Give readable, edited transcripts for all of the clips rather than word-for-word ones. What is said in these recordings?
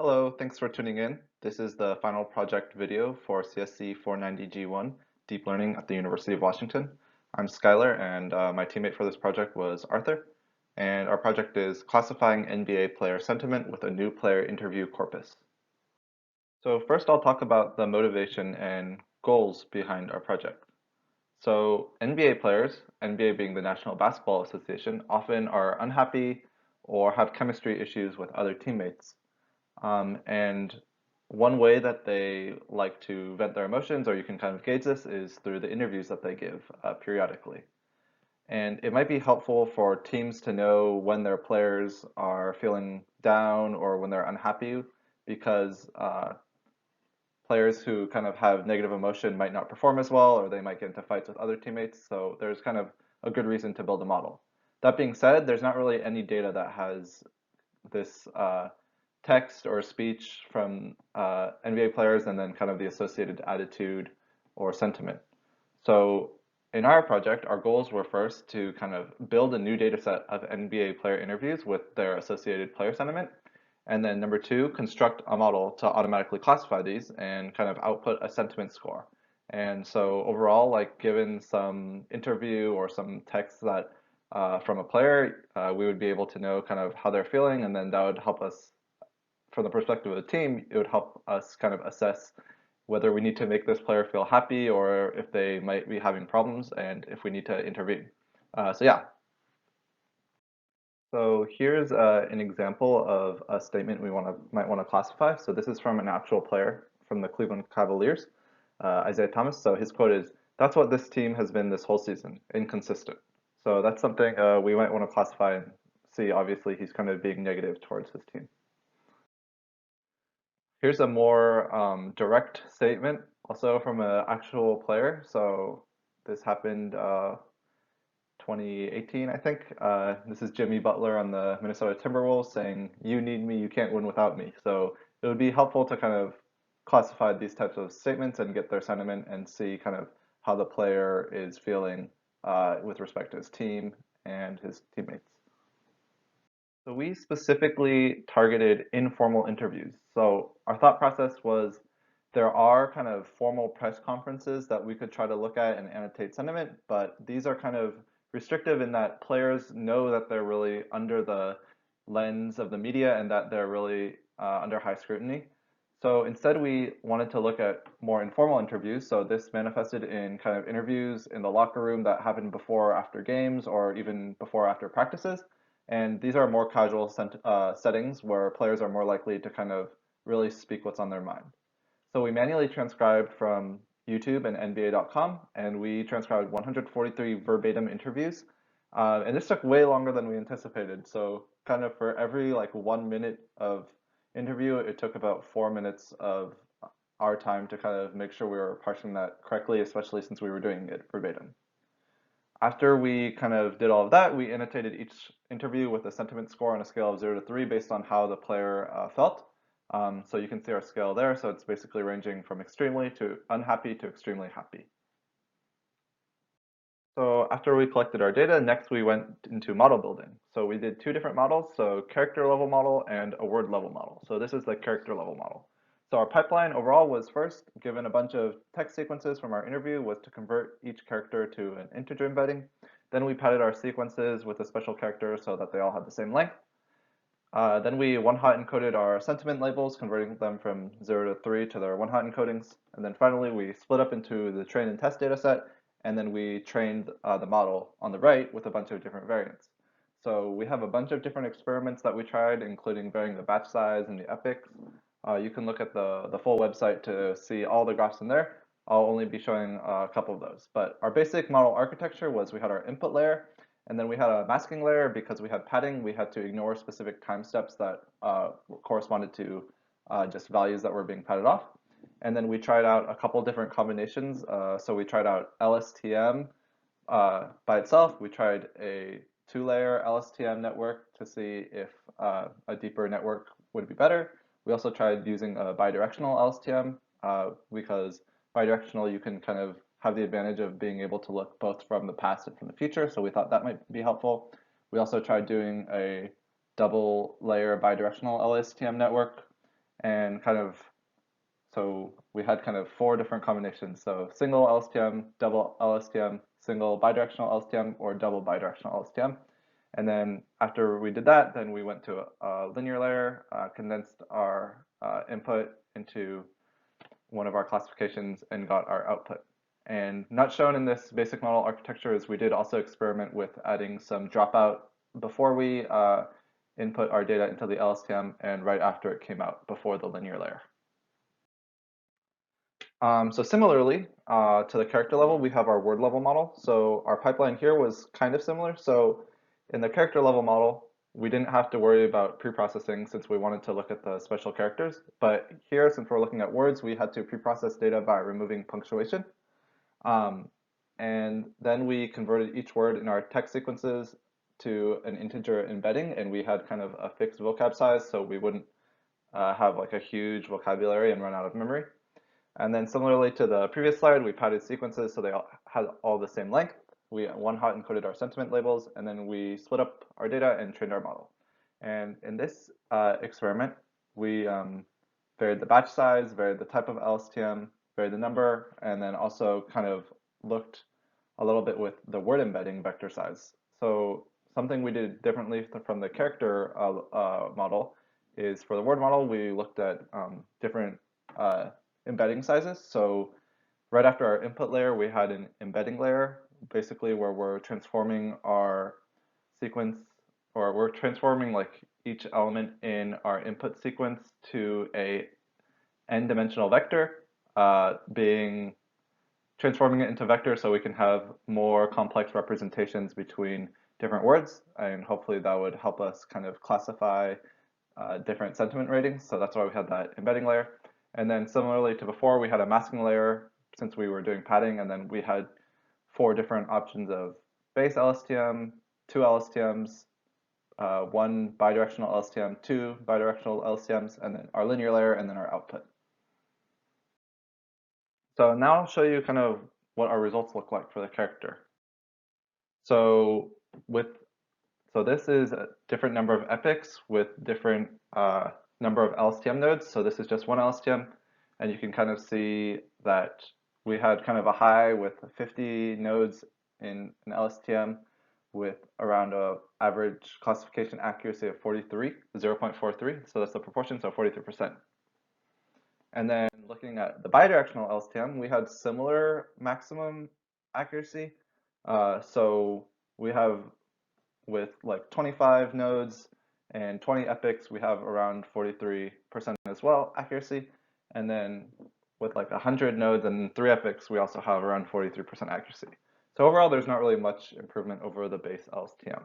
Hello, thanks for tuning in. This is the final project video for CSE490G1 Deep Learning at the University of Washington. I'm Skylar, and my teammate for this project was Arthur. And our project is classifying NBA player sentiment with a new player interview corpus. So first I'll talk about the motivation and goals behind our project. So NBA players, NBA being the National Basketball Association, often are unhappy or have chemistry issues with other teammates. And one way that they like to vent their emotions, or you can kind of gauge this, is through the interviews that they give periodically. And it might be helpful for teams to know when their players are feeling down or when they're unhappy, because players who kind of have negative emotion might not perform as well, or they might get into fights with other teammates. So there's kind of a good reason to build a model. That being said, there's not really any data that has this text or speech from NBA players and then kind of the associated attitude or sentiment. So in our project, our goals were first to kind of build a new data set of NBA player interviews with their associated player sentiment. And then number two, construct a model to automatically classify these and kind of output a sentiment score. And so overall, like given some interview or some text that from a player, we would be able to know kind of how they're feeling, and then that would help us, from the perspective of the team, it would help us kind of assess whether we need to make this player feel happy or if they might be having problems and if we need to intervene. So yeah, so here's an example of a statement we might want to classify. So this is from an actual player from the Cleveland Cavaliers, Isaiah Thomas. So his quote is, "That's what this team has been this whole season, inconsistent." So that's something we might want to classify and see. Obviously, he's kind of being negative towards his team. Here's a more direct statement, also from an actual player. So this happened 2018, I think. This is Jimmy Butler on the Minnesota Timberwolves saying, "You need me, you can't win without me." So it would be helpful to kind of classify these types of statements and get their sentiment and see kind of how the player is feeling with respect to his team and his teammates. So we specifically targeted informal interviews. So our thought process was there are kind of formal press conferences that we could try to look at and annotate sentiment, but these are kind of restrictive in that players know that they're really under the lens of the media and that they're really under high scrutiny. So instead, we wanted to look at more informal interviews. So this manifested in kind of interviews in the locker room that happened before or after games or even before or after practices. And these are more casual settings where players are more likely to kind of really speak what's on their mind. So we manually transcribed from YouTube and NBA.com, and we transcribed 143 verbatim interviews. And this took way longer than we anticipated. So kind of for every like 1 minute of interview, it took about 4 minutes of our time to kind of make sure we were parsing that correctly, especially since we were doing it verbatim. After we kind of did all of that, we annotated each interview with a sentiment score on a scale of 0 to 3 based on how the player felt. So you can see our scale there. So it's basically ranging from extremely to unhappy to extremely happy. So after we collected our data, next we went into model building. So we did two different models, so character level model and a word level model. So this is the character level model. So our pipeline overall was first, given a bunch of text sequences from our interview, was to convert each character to an integer embedding. Then we padded our sequences with a special character so that they all had the same length. Then we one-hot encoded our sentiment labels, converting them from 0 to 3 to their one-hot encodings. And then finally, we split up into the train and test data set, and then we trained the model on the right with a bunch of different variants. So we have a bunch of different experiments that we tried, including varying the batch size and the epochs. You can look at the full website to see all the graphs in there. I'll only be showing a couple of those. But our basic model architecture was we had our input layer, and then we had a masking layer. Because we had padding, we had to ignore specific time steps that corresponded to just values that were being padded off. And then we tried out a couple different combinations. So we tried out LSTM by itself. We tried a two-layer LSTM network to see if a deeper network would be better. We also tried using a bidirectional LSTM because bidirectional you can kind of have the advantage of being able to look both from the past and from the future. So we thought that might be helpful. We also tried doing a double layer bidirectional LSTM network. and so we had kind of four different combinations. So single LSTM, double LSTM, single bidirectional LSTM, or double bidirectional LSTM. And then after we did that, then we went to a linear layer, condensed our input into one of our classifications, and got our output. And not shown in this basic model architecture is we did also experiment with adding some dropout before we input our data into the LSTM and right after it came out before the linear layer. So similarly to the character level, we have our word level model. So our pipeline here was kind of similar. So in the character level model, we didn't have to worry about pre-processing since we wanted to look at the special characters. But here, since we're looking at words, we had to pre-process data by removing punctuation. And then we converted each word in our text sequences to an integer embedding, and we had kind of a fixed vocab size, so we wouldn't have like a huge vocabulary and run out of memory. And then similarly to the previous slide, we padded sequences so they all had all the same length. We one-hot encoded our sentiment labels, and then we split up our data and trained our model. And in this experiment, we varied the batch size, varied the type of LSTM, varied the number, and then also kind of looked a little bit with the word embedding vector size. So something we did differently from the character model is for the word model, we looked at different embedding sizes. So right after our input layer, we had an embedding layer, basically where we're transforming our sequence, or we're transforming like each element in our input sequence to a n-dimensional vector, transforming it into vector so we can have more complex representations between different words, and hopefully that would help us kind of classify different sentiment ratings. So that's why we had that embedding layer. And then similarly to before, we had a masking layer since we were doing padding, and then we had four different options of base LSTM, two LSTMs, one bidirectional LSTM, two bidirectional LSTMs, and then our linear layer, and then our output. So now I'll show you kind of what our results look like for the character. So this is a different number of epochs with different number of LSTM nodes. So this is just one LSTM, and you can kind of see that we had kind of a high with 50 nodes in an LSTM with around a average classification accuracy of 0.43. So that's the proportion, so 43%. And then looking at the bidirectional LSTM, we had similar maximum accuracy. So we have with like 25 nodes and 20 epochs, we have around 43% as well accuracy. And then with like 100 nodes and 3 epochs, we also have around 43% accuracy. So overall, there's not really much improvement over the base LSTM.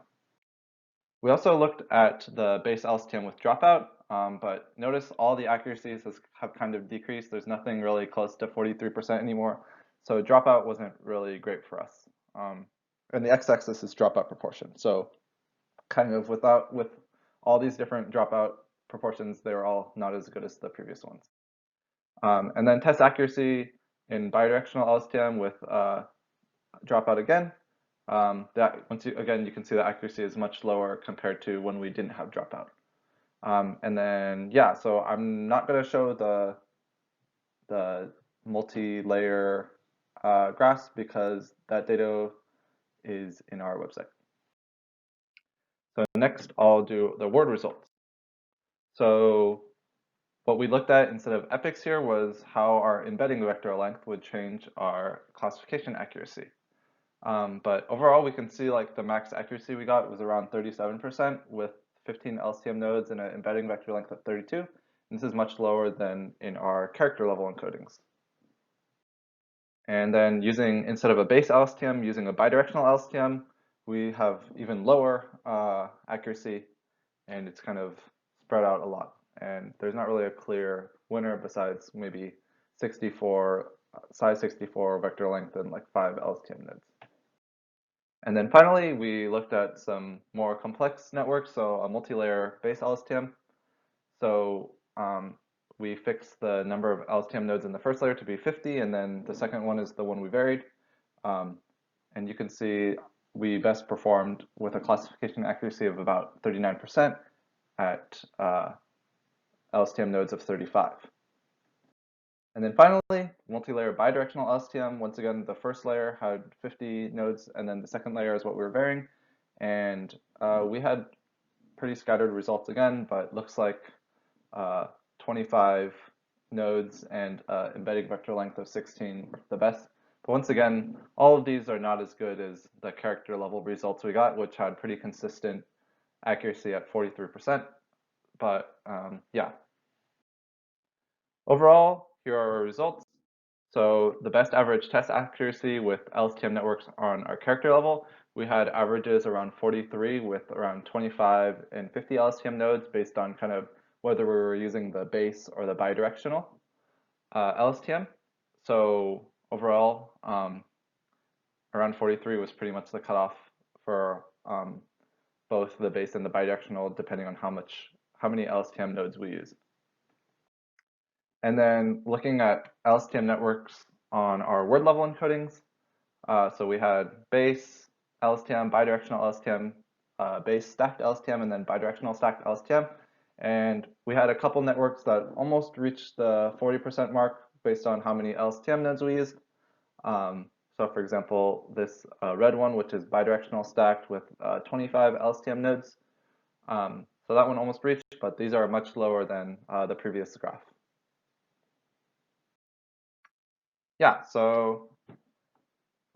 We also looked at the base LSTM with dropout, but notice all the accuracies have kind of decreased. There's nothing really close to 43% anymore. So dropout wasn't really great for us. And the x-axis is dropout proportion. So kind of with all these different dropout proportions, they were all not as good as the previous ones. And then test accuracy in bidirectional LSTM with dropout again. Again, you can see the accuracy is much lower compared to when we didn't have dropout. And then yeah, so I'm not going to show the multi-layer graphs because that data is in our website. So next, I'll do the word results. So what we looked at instead of epochs here was how our embedding vector length would change our classification accuracy. But overall, we can see like the max accuracy we got was around 37% with 15 LSTM nodes and an embedding vector length of 32. And this is much lower than in our character level encodings. And then instead of a base LSTM, using a bidirectional LSTM, we have even lower accuracy, and it's kind of spread out a lot. And there's not really a clear winner besides maybe size 64 vector length and like 5 LSTM nodes. And then finally, we looked at some more complex networks, so a multi-layer base LSTM. So we fixed the number of LSTM nodes in the first layer to be 50, and then the second one is the one we varied. And you can see we best performed with a classification accuracy of about 39% at LSTM nodes of 35. And then finally, multi-layer bidirectional LSTM. Once again, the first layer had 50 nodes, and then the second layer is what we were varying. And we had pretty scattered results again, but looks like 25 nodes and embedding vector length of 16 were the best. But once again, all of these are not as good as the character level results we got, which had pretty consistent accuracy at 43%. But yeah. Overall, here are our results. So the best average test accuracy with LSTM networks on our character level, we had averages around 43 with around 25 and 50 LSTM nodes based on kind of whether we were using the base or the bidirectional LSTM. So overall, around 43 was pretty much the cutoff for both the base and the bidirectional, depending on how many LSTM nodes we use. And then looking at LSTM networks on our word level encodings, so we had base LSTM, bidirectional LSTM, base stacked LSTM, and then bidirectional stacked LSTM. And we had a couple networks that almost reached the 40% mark based on how many LSTM nodes we used. So for example, this red one, which is bidirectional stacked with 25 LSTM nodes. So that one almost reached, but these are much lower than the previous graph. Yeah, so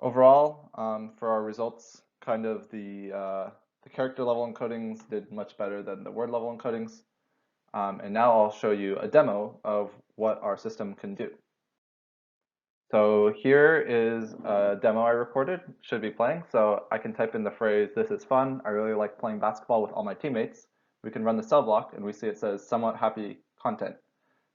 overall, for our results, kind of the character level encodings did much better than the word level encodings. And now I'll show you a demo of what our system can do. So here is a demo I recorded, should be playing. So I can type in the phrase, "This is fun. I really like playing basketball with all my teammates." We can run the cell block and we see it says somewhat happy content.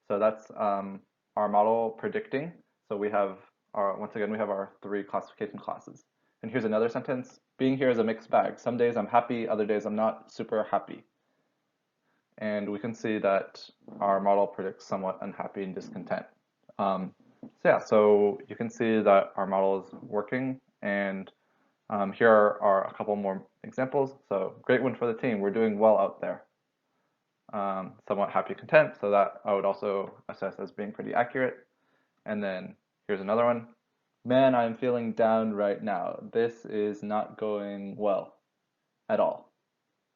So that's our model predicting. So we have once again, we have our 3 classification classes. And here's another sentence. Being here is a mixed bag. Some days I'm happy, other days I'm not super happy. And we can see that our model predicts somewhat unhappy and discontent. So yeah, so you can see that our model is working, and here are a couple more examples. So great win for the team. We're doing well out there. Somewhat happy, content. So that I would also assess as being pretty accurate. And then here's another one. Man, I'm feeling down right now. This is not going well at all.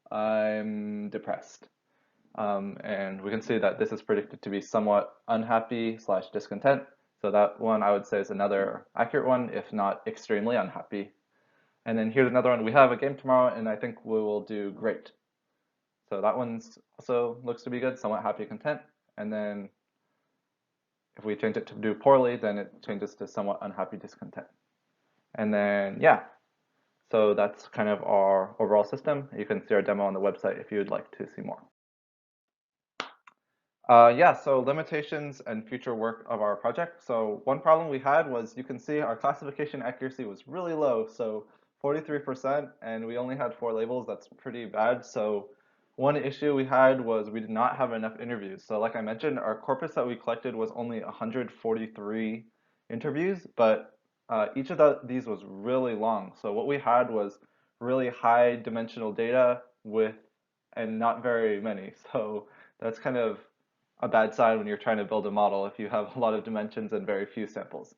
I'm depressed. And we can see that this is predicted to be somewhat unhappy / discontent. So that one I would say is another accurate one, if not extremely unhappy. And then here's another one. We have a game tomorrow, and I think we will do great. So that one's also looks to be good, somewhat happy, content. And then if we change it to do poorly, then it changes to somewhat unhappy, discontent. And then, yeah. So that's kind of our overall system. You can see our demo on the website if you would like to see more. Yeah, so limitations and future work of our project. So one problem we had was you can see our classification accuracy was really low, so 43%, and we only had 4 labels. That's pretty bad. So one issue we had was we did not have enough interviews. So like I mentioned, our corpus that we collected was only 143 interviews, but each of these was really long. So what we had was really high dimensional data and not very many. So that's kind of a bad sign when you're trying to build a model if you have a lot of dimensions and very few samples.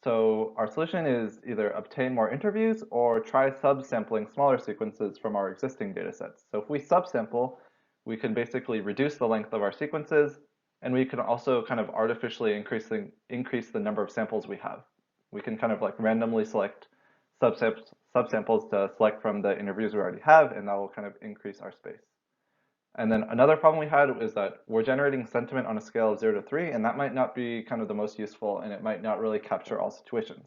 So our solution is either obtain more interviews or try subsampling smaller sequences from our existing data sets. So if we subsample, we can basically reduce the length of our sequences, and we can also kind of artificially increase the number of samples we have. We can kind of like randomly select subsamples to select from the interviews we already have, and that will kind of increase our space. And then another problem we had is that we're generating sentiment on a scale of 0 to 3, and that might not be kind of the most useful, and it might not really capture all situations.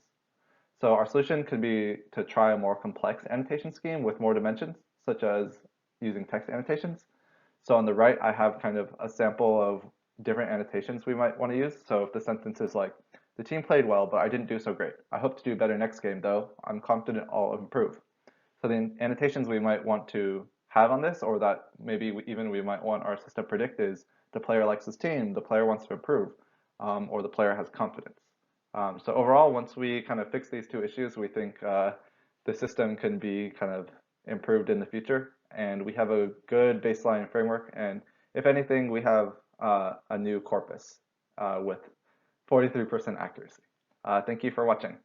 So our solution could be to try a more complex annotation scheme with more dimensions, such as using text annotations. So on the right, I have kind of a sample of different annotations we might want to use. So if the sentence is like, the team played well, but I didn't do so great. I hope to do better next game, though. I'm confident I'll improve. So the annotations we might want to have on this, or that maybe we might want our system predict is the player likes his team, the player wants to improve, or the player has confidence. So overall, once we kind of fix these 2 issues, we think the system can be kind of improved in the future, and we have a good baseline framework, and if anything, we have a new corpus with 43% accuracy. Thank you for watching.